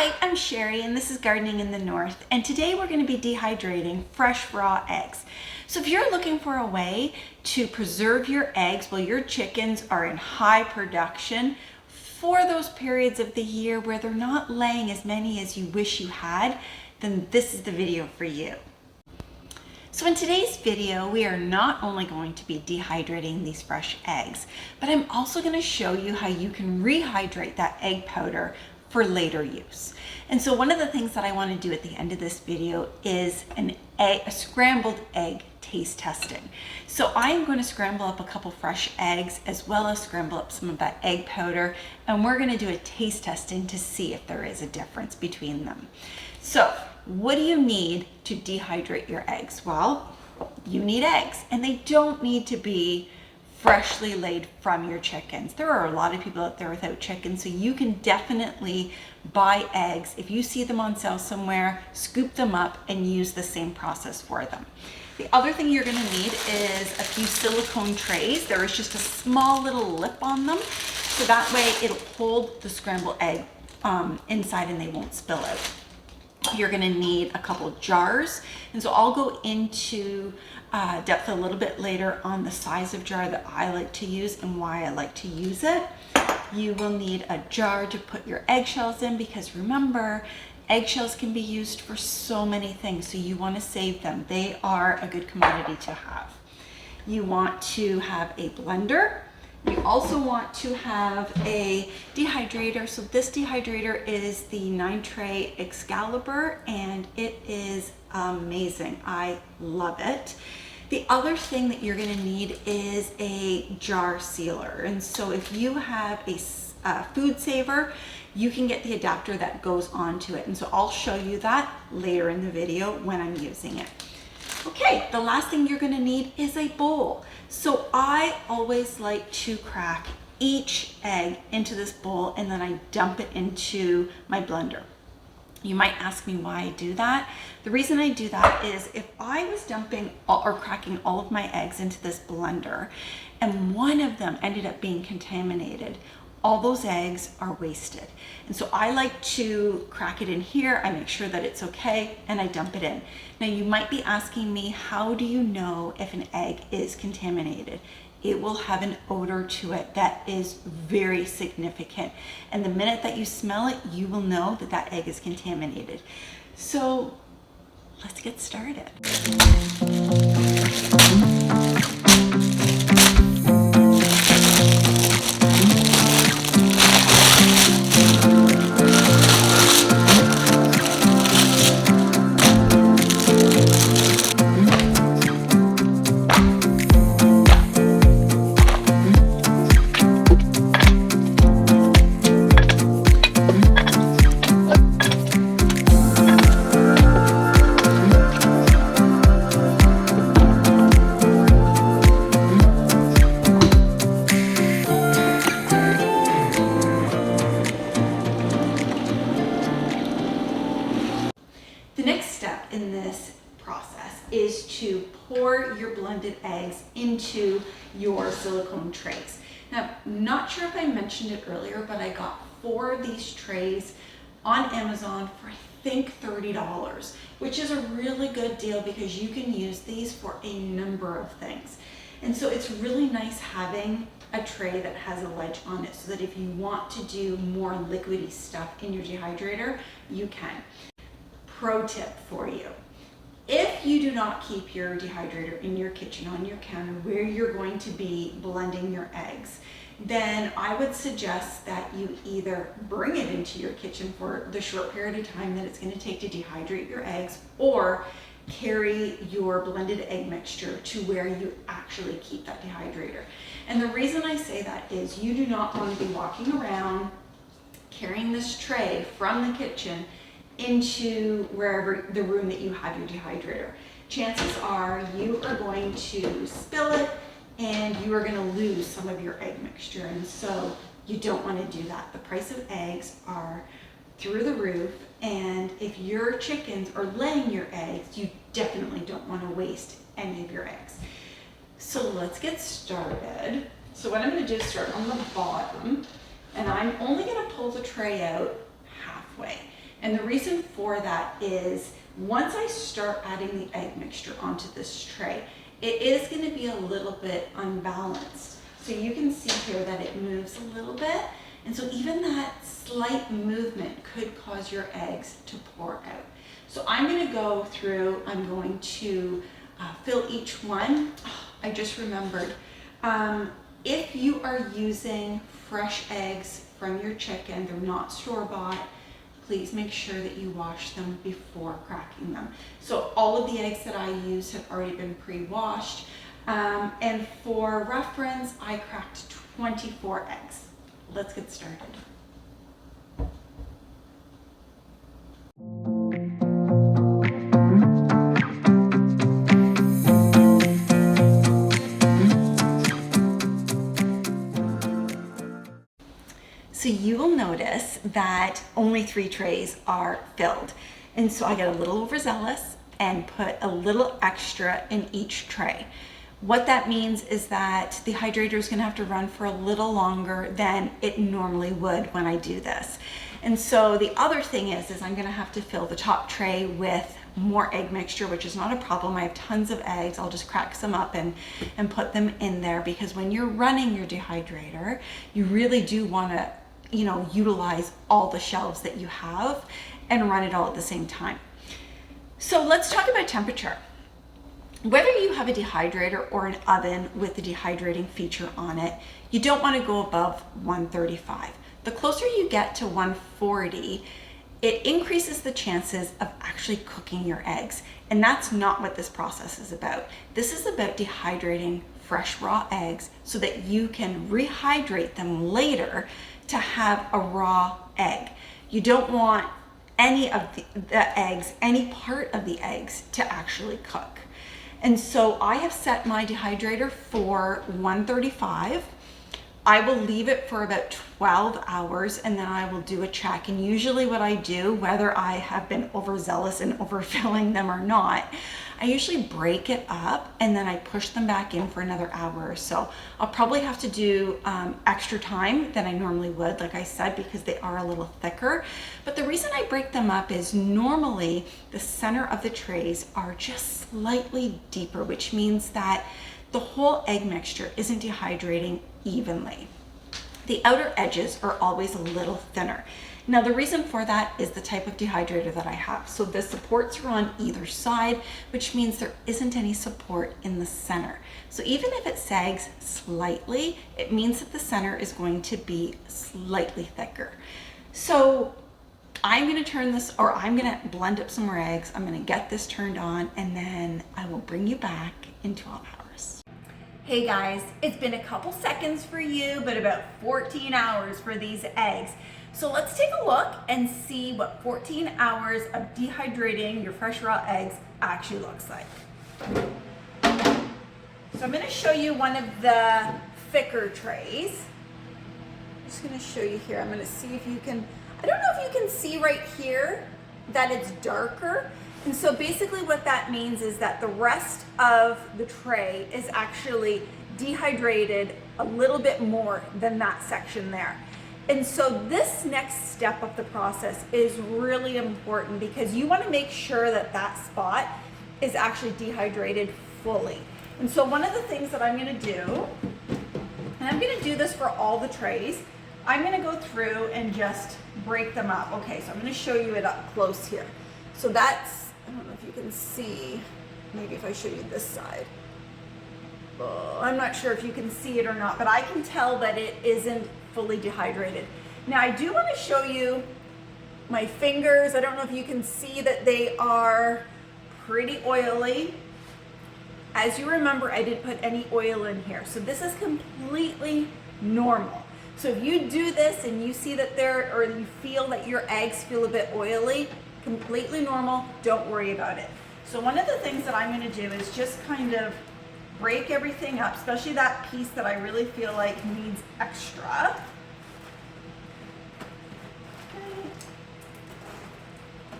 Hi, I'm Sherry and this is Gardening in the North, and today we're going to be dehydrating fresh raw eggs. So if you're looking for a way to preserve your eggs while your chickens are in high production for those periods of the year where they're not laying as many as you wish you had, then this is the video for you. So in today's video, we are not only going to be dehydrating these fresh eggs, but I'm also going to show you how you can rehydrate that egg powder for later use. And so one of the things that I want to do at the end of this video is a scrambled egg taste testing. So I'm going to scramble up a couple fresh eggs as well as scramble up some of that egg powder, and we're going to do a taste testing to see if there is a difference between them. So what do you need to dehydrate your eggs? Well, you need eggs, and they don't need to be freshly laid from your chickens. There are a lot of people out there without chickens, so you can definitely buy eggs. If you see them on sale somewhere, scoop them up and use the same process for them. The other thing you're going to need is a few silicone trays. There is just a small little lip on them, so that way it'll hold the scrambled egg inside and they won't spill out. You're going to need a couple jars, and so I'll go into depth a little bit later on the size of jar that I like to use and why I like to use it. You will need a jar to put your eggshells in, because remember, eggshells can be used for so many things, so you want to save them. They are a good commodity to have. You want to have a blender. You also want to have a dehydrator. So this dehydrator is the 9-tray Excalibur, and it is amazing. I love it. The other thing that you're going to need is a jar sealer. And so if you have a FoodSaver, you can get the adapter that goes onto it. And so I'll show you that later in the video when I'm using it. Okay, the last thing you're going to need is a bowl. So I always like to crack each egg into this bowl and then I dump it into my blender. You might ask me why I do that. The reason I do that is if I was dumping or cracking all of my eggs into this blender and one of them ended up being contaminated, all those eggs are wasted. And so I like to crack it in here. I make sure that it's okay and I dump it in. Now you might be asking me, how do you know if an egg is contaminated? It will have an odor to it that is very significant. And the minute that you smell it, you will know that that egg is contaminated. So let's get started. In this process is to pour your blended eggs into your silicone trays. Now, not sure if I mentioned it earlier, but I got 4 of these trays on Amazon for I think $30, which is a really good deal because you can use these for a number of things. And so it's really nice having a tray that has a ledge on it so that if you want to do more liquidy stuff in your dehydrator, you can. Pro tip for you. If you do not keep your dehydrator in your kitchen on your counter where you're going to be blending your eggs, then I would suggest that you either bring it into your kitchen for the short period of time that it's going to take to dehydrate your eggs, or carry your blended egg mixture to where you actually keep that dehydrator. And the reason I say that is you do not want to be walking around carrying this tray from the kitchen into wherever the room that you have your dehydrator. Chances are you are going to spill it and you are going to lose some of your egg mixture, and so you don't want to do that. The price of eggs are through the roof, and if your chickens are laying your eggs, you definitely don't want to waste any of your eggs. So let's get started. So what I'm going to do is start on the bottom, and I'm only going to pull the tray out halfway. And the reason for that is once I start adding the egg mixture onto this tray, it is going to be a little bit unbalanced. So you can see here that it moves a little bit. And so even that slight movement could cause your eggs to pour out. So I'm going to go through, I'm going to fill each one. I just remembered, if you are using fresh eggs from your chicken, they're not store-bought, please make sure that you wash them before cracking them. So all of the eggs that I use have already been pre-washed. And for reference, I cracked 24 eggs. Let's get started. So you will notice that only 3 trays are filled. And so I got a little overzealous and put a little extra in each tray. What that means is that the hydrator is going to have to run for a little longer than it normally would when I do this. And so the other thing is I'm going to have to fill the top tray with more egg mixture, which is not a problem. I have tons of eggs. I'll just crack some up and put them in there, because when you're running your dehydrator, you really do want to, utilize all the shelves that you have and run it all at the same time. So let's talk about temperature. Whether you have a dehydrator or an oven with the dehydrating feature on it, you don't want to go above 135. The closer you get to 140, it increases the chances of actually cooking your eggs. And that's not what this process is about. This is about dehydrating fresh raw eggs so that you can rehydrate them later to have a raw egg. You don't want any of the eggs, any part of the eggs, to actually cook. And so I have set my dehydrator for 135. I will leave it for about 12 hours and then I will do a check. And usually what I do, whether I have been overzealous in overfilling them or not, I usually break it up and then I push them back in for another hour or so. I'll probably have to do extra time than I normally would, like I said, because they are a little thicker. But the reason I break them up is normally the center of the trays are just slightly deeper, which means that the whole egg mixture isn't dehydrating evenly. The outer edges are always a little thinner. Now the reason for that is the type of dehydrator that I have. So the supports are on either side, which means there isn't any support in the center. So even if it sags slightly, it means that the center is going to be slightly thicker. So I'm going to turn this, or I'm going to blend up some more eggs. I'm going to get this turned on and then I will bring you back in 12 hours. Hey guys, it's been a couple seconds for you, but about 14 hours for these eggs. So let's take a look and see what 14 hours of dehydrating your fresh raw eggs actually looks like. So I'm going to show you one of the thicker trays. I'm just going to show you here. I'm going to see if you can, I don't know if you can see right here that it's darker. And so basically what that means is that the rest of the tray is actually dehydrated a little bit more than that section there. And so this next step of the process is really important because you want to make sure that that spot is actually dehydrated fully. And so one of the things that I'm going to do, and I'm going to do this for all the trays, I'm going to go through and just break them up. Okay, so I'm going to show you it up close here. So that's, I don't know if you can see, maybe if I show you this side. Oh, I'm not sure if you can see it or not, but I can tell that it isn't fully dehydrated. Now I do want to show you my fingers. I don't know if you can see that they are pretty oily. As you remember, I didn't put any oil in here. So this is completely normal. So if you do this and you see that or you feel that your eggs feel a bit oily, completely normal, don't worry about it. So one of the things that I'm going to do is just kind of break everything up, especially that piece that I really feel like needs extra.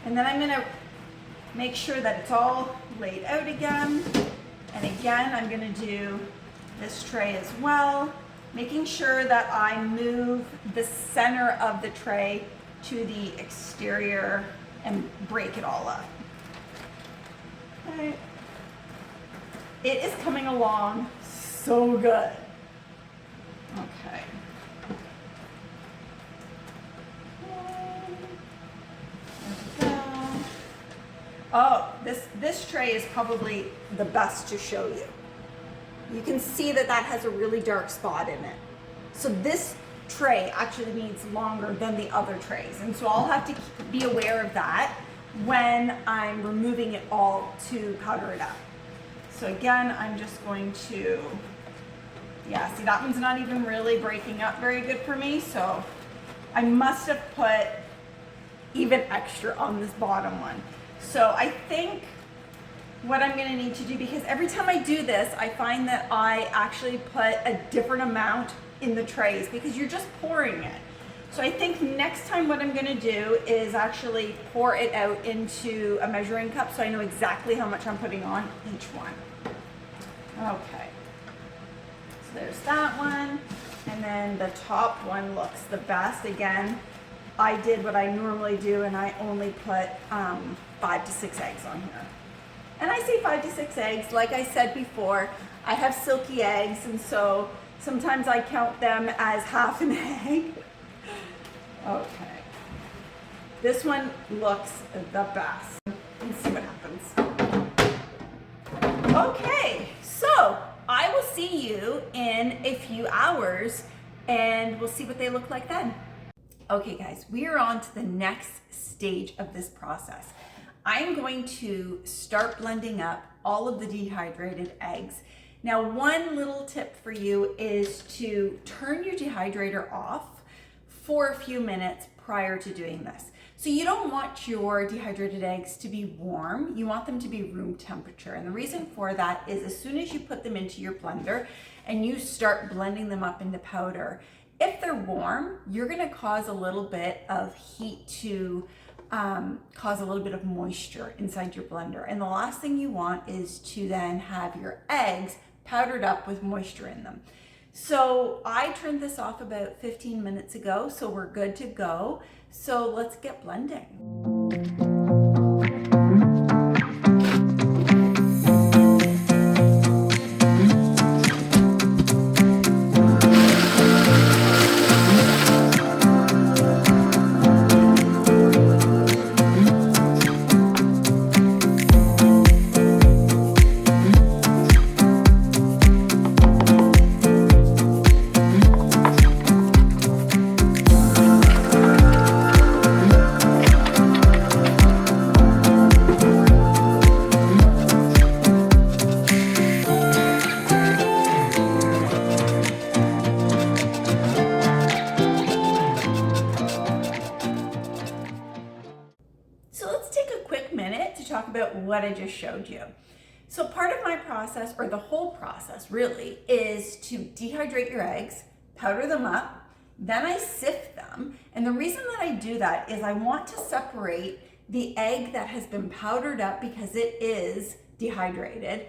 And then I'm going to make sure that it's all laid out again. And again, I'm going to do this tray as well, making sure that I move the center of the tray to the exterior and break it all up. Okay. It is coming along so good. Okay. Oh, this tray is probably the best to show you. You can see that that has a really dark spot in it. So this tray actually needs longer than the other trays. And so I'll have to be aware of that when I'm removing it all to powder it up. So again, I'm just going to, yeah, see that one's not even really breaking up very good for me. So I must have put even extra on this bottom one. So I think what I'm gonna need to do, because every time I do this, I find that I actually put a different amount in the trays because you're just pouring it. So I think next time what I'm gonna do is actually pour it out into a measuring cup so I know exactly how much I'm putting on each one. Okay, so there's that one. And then the top one looks the best. Again, I did what I normally do and I only put 5 to 6 eggs on here. And I say 5 to 6 eggs, like I said before, I have silky eggs, and so sometimes I count them as half an egg. Okay. This one looks the best. Let's see what happens. Okay, so I will see you in a few hours and we'll see what they look like then. Okay guys, we are on to the next stage of this process. I'm going to start blending up all of the dehydrated eggs. Now, one little tip for you is to turn your dehydrator off for a few minutes prior to doing this. So you don't want your dehydrated eggs to be warm, you want them to be room temperature. And the reason for that is as soon as you put them into your blender and you start blending them up into powder, if they're warm, you're gonna cause a little bit of heat to cause a little bit of moisture inside your blender. And the last thing you want is to then have your eggs powdered up with moisture in them. So I turned this off about 15 minutes ago, so we're good to go. So let's get blending. About what I just showed you. So part of my process, or the whole process really, is to dehydrate your eggs, powder them up, then I sift them. And the reason that I do that is I want to separate the egg that has been powdered up because it is dehydrated,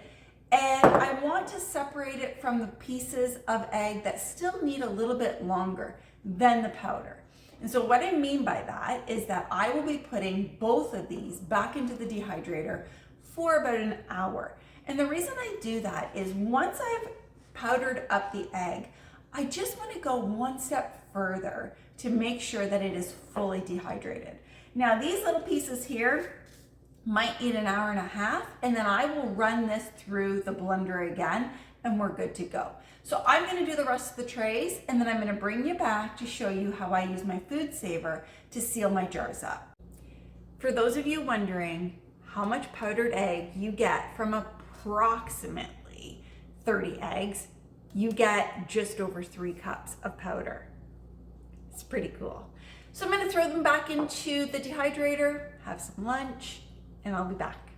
and I want to separate it from the pieces of egg that still need a little bit longer than the powder. And so what I mean by that is that I will be putting both of these back into the dehydrator for about an hour. And the reason I do that is once I've powdered up the egg, I just want to go one step further to make sure that it is fully dehydrated. Now these little pieces here might need an hour and a half, and then I will run this through the blender again and we're good to go. So I'm gonna do the rest of the trays and then I'm gonna bring you back to show you how I use my FoodSaver to seal my jars up. For those of you wondering how much powdered egg you get from approximately 30 eggs, you get just over 3 cups of powder. It's pretty cool. So I'm gonna throw them back into the dehydrator, have some lunch, and I'll be back.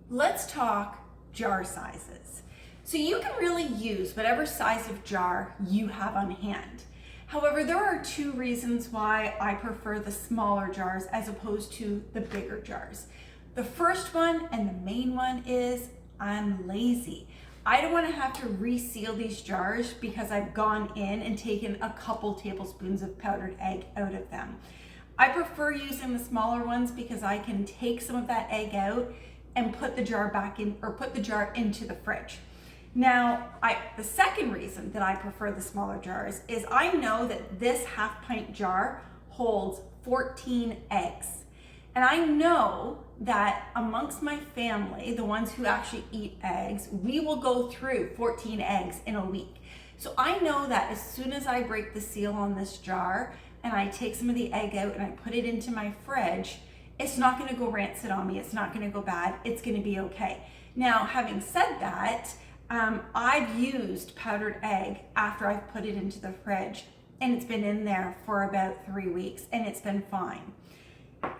Let's talk jar sizes. So you can really use whatever size of jar you have on hand. However, there are two reasons why I prefer the smaller jars as opposed to the bigger jars. The first one and the main one is I'm lazy. I don't want to have to reseal these jars because I've gone in and taken a couple tablespoons of powdered egg out of them. I prefer using the smaller ones because I can take some of that egg out and put the jar back in, or put the jar into the fridge. Now, the second reason that I prefer the smaller jars is I know that this half-pint jar holds 14 eggs. And I know that amongst my family, the ones who actually eat eggs, we will go through 14 eggs in a week. So I know that as soon as I break the seal on this jar and I take some of the egg out and I put it into my fridge, it's not gonna go rancid on me, it's not gonna go bad, it's gonna be okay. Now, having said that, I've used powdered egg after I've put it into the fridge, and it's been in there for about 3 weeks and it's been fine.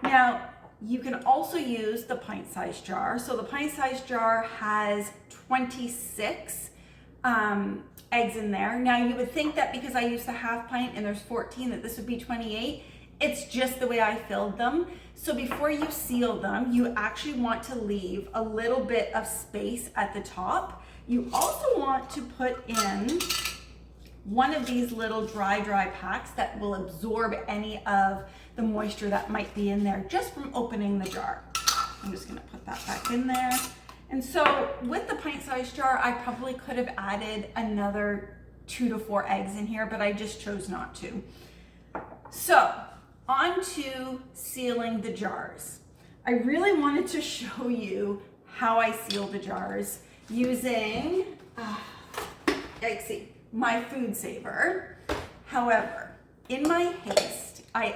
Now, you can also use the pint-sized jar. So the pint-sized jar has 26 eggs in there. Now, you would think that because I used the half pint and there's 14 that this would be 28. It's just the way I filled them. So before you seal them, you actually want to leave a little bit of space at the top. You also want to put in one of these little dry packs that will absorb any of the moisture that might be in there just from opening the jar. I'm just gonna put that back in there. And so with the pint-sized jar, I probably could have added another 2 to 4 eggs in here, but I just chose not to. So on to sealing the jars. I really wanted to show you how I seal the jars using, my FoodSaver. However, in my haste, I'm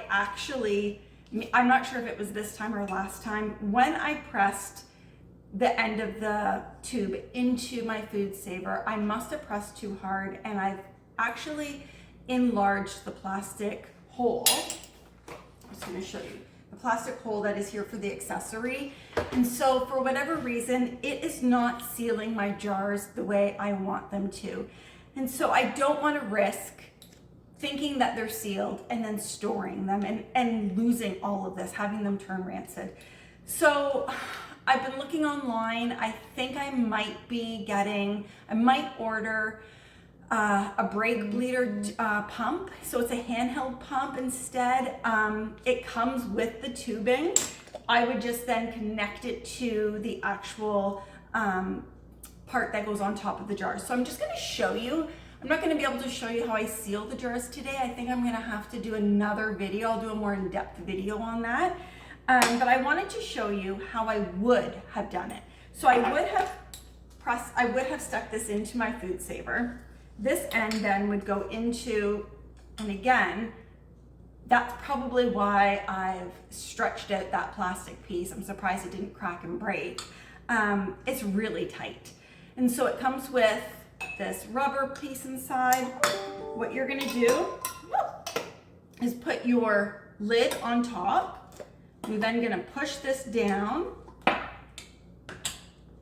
not sure if it was this time or last time, when I pressed the end of the tube into my FoodSaver, I must have pressed too hard and I've actually enlarged the plastic hole. I'm just gonna show you the plastic hole that is here for the accessory. And so for whatever reason, it is not sealing my jars the way I want them to. And so I don't want to risk thinking that they're sealed and then storing them and losing all of this, having them turn rancid. So I've been looking online. I think I might order a brake bleeder pump. So it's a handheld pump instead. It comes with the tubing. I would just then connect it to the actual part that goes on top of the jar. So I'm just gonna show you. I'm not gonna be able to show you how I seal the jars today. I think I'm gonna have to do another video. I'll do a more in-depth video on that. But I wanted to show you how I would have done it. So I would have stuck this into my FoodSaver. This end then would go into, and again, that's probably why I've stretched out that plastic piece. I'm surprised it didn't crack and break. It's really tight. And so it comes with this rubber piece inside. What you're gonna do is put your lid on top. You're then gonna push this down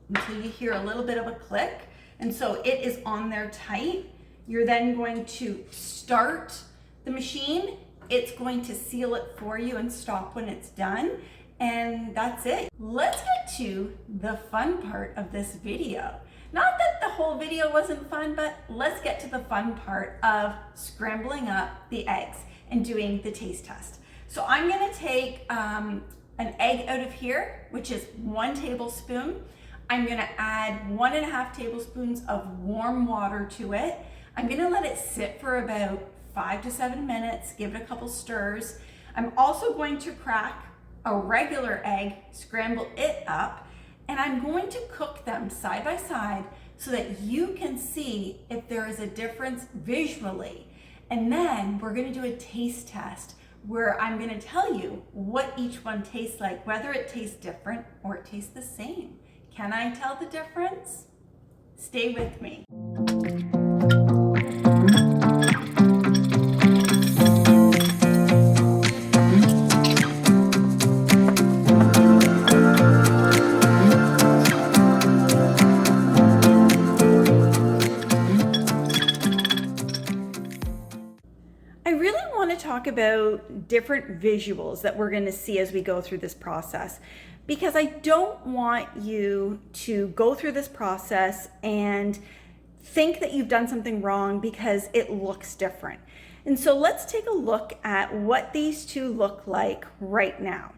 until you hear a little bit of a click. And so it is on there tight. You're then going to start the machine. It's going to seal it for you and stop when it's done. And that's it. Let's get to the fun part of this video. Not that the whole video wasn't fun, but let's get to the fun part of scrambling up the eggs and doing the taste test. So I'm gonna take an egg out of here, which is 1 tablespoon. I'm gonna add 1.5 tablespoons of warm water to it. I'm gonna let it sit for about 5 to 7 minutes, give it a couple stirs. I'm also going to crack a regular egg, scramble it up, and I'm going to cook them side by side so that you can see if there is a difference visually. And then we're gonna do a taste test where I'm gonna tell you what each one tastes like, whether it tastes different or it tastes the same. Can I tell the difference? Stay with me. I really want to talk about different visuals that we're going to see as we go through this process, because I don't want you to go through this process and think that you've done something wrong because it looks different. And so let's take a look at what these two look like right now.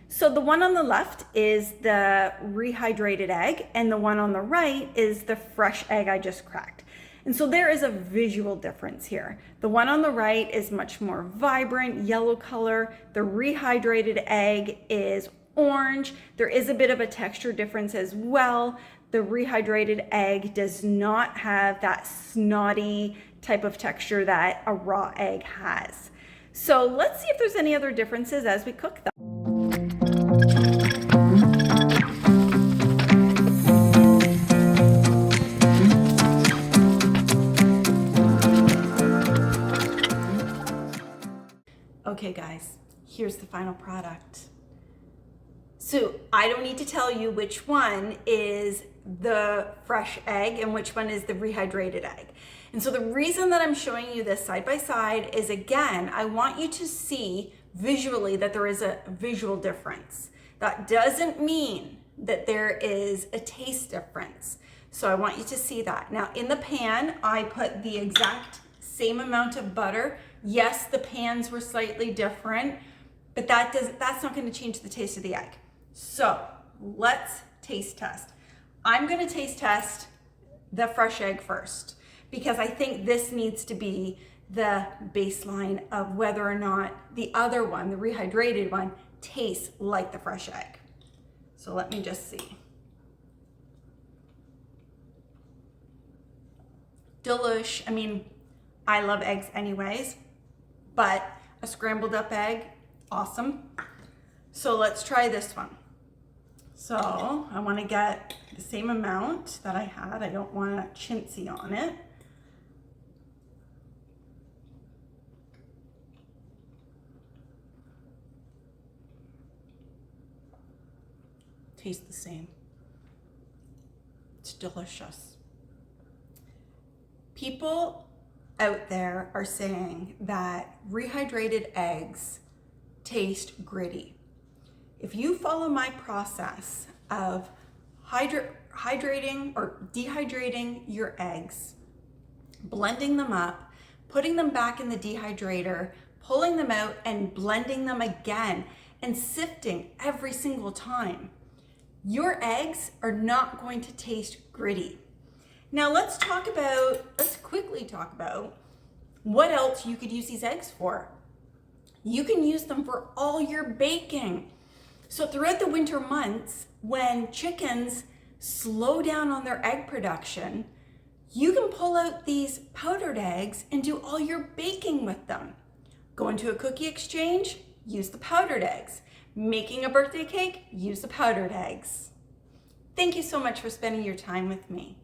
So the one on the left is the rehydrated egg, and the one on the right is the fresh egg I just cracked. And so there is a visual difference here. The one on the right is much more vibrant yellow color. The rehydrated egg is orange. There is a bit of a texture difference as well. The rehydrated egg does not have that snotty type of texture that a raw egg has. So let's see if there's any other differences as we cook them. Okay guys, here's the final product. So I don't need to tell you which one is the fresh egg and which one is the rehydrated egg. And so the reason that I'm showing you this side by side is, again, I want you to see visually that there is a visual difference. That doesn't mean that there is a taste difference. So I want you to see that. Now in the pan, I put the exact same amount of butter. Yes, the pans were slightly different, but that's not going to change the taste of the egg. So let's taste test. I'm going to taste test the fresh egg first, because I think this needs to be the baseline of whether or not the other one, the rehydrated one, tastes like the fresh egg. So let me just see. Delish. I mean, I love eggs anyways, but a scrambled up egg, awesome. So let's try this one. So I want to get the same amount that I had. I don't want a chintzy on it. Tastes the same. It's delicious. People out there are saying that rehydrated eggs taste gritty. If you follow my process of hydrating or dehydrating your eggs, blending them up, putting them back in the dehydrator, pulling them out and blending them again, and sifting every single time, your eggs are not going to taste gritty. Now let's quickly talk about what else you could use these eggs for. You can use them for all your baking. So throughout the winter months, when chickens slow down on their egg production, you can pull out these powdered eggs and do all your baking with them. Go into a cookie exchange, use the powdered eggs. Making a birthday cake, use the powdered eggs. Thank you so much for spending your time with me.